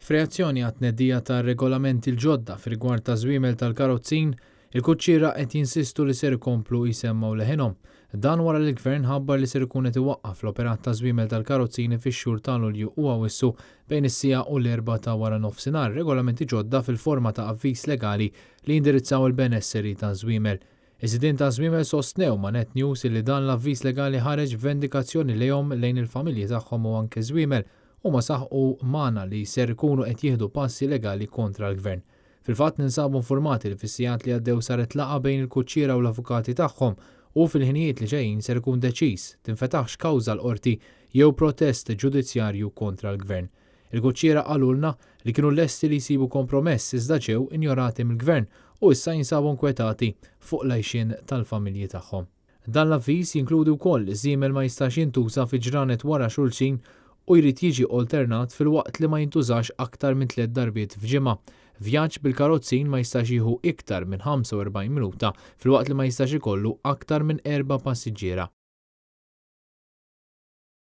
F'reazzjoni għat-tneddija tar-regolamenti l-ġodda fir-rigward ta' żwiemel tal-karozzin, il-kuċċiera qed jinsistu li ser ikomplu jsemmaw leħinhom. Dan wara li l-Gvern ħabbar li ser ikun qed iwaqqaf l-operat ta' żwiemel tal-karozzini fix-xhur ta' Lulju u Awwissu bejn is-siegħa u l-4 ta' wara nofsinhar, regolamenti ġodda fil-forma ta' avviż legali li jindirizzaw il-benesseri ta' żwiemel. Iż-żidien ta' żwiemel sostnew ma' Net News li dan l-avviż legali ħareġ b'vendikazzjoni lejhom lejn il-familji tagħhom u anke żwiemel huma saħħu magħna li ser ikunu qed jieħdu passi legali kontra l-Gvern. Fil-fatt ninsabu informati li fis-sigħat li għaddew saret laqgħa bejn il-kuċċiera u l-avukati tagħhom u fil-ħinijiet li ġejjin ser ikun deċiż tinfetaħx kawża l-qorti jew protest ġudizzjarju kontra l-Gvern. Il-kuċċiera qalulna li kienu lesti li jsibu kompromess iżda ġew injorati mill-Gvern u issa jinsabu nkwetati fuq l-għajxien tal-familji tagħhom. Dan l-avviż jinkludi wkoll li żiemel ma jistax jintuża fi ġranet wara xulxin u jrid jiġi alternat fil-waqt li ma jintużax aktar minn 3 darbiet f'ġimgħa. Vjaġġ bil-karozzin ma jistax jieħu iktar minn 45 minuta fil-waqt li ma jistax ikollu aktar minn 4 passiġġiera.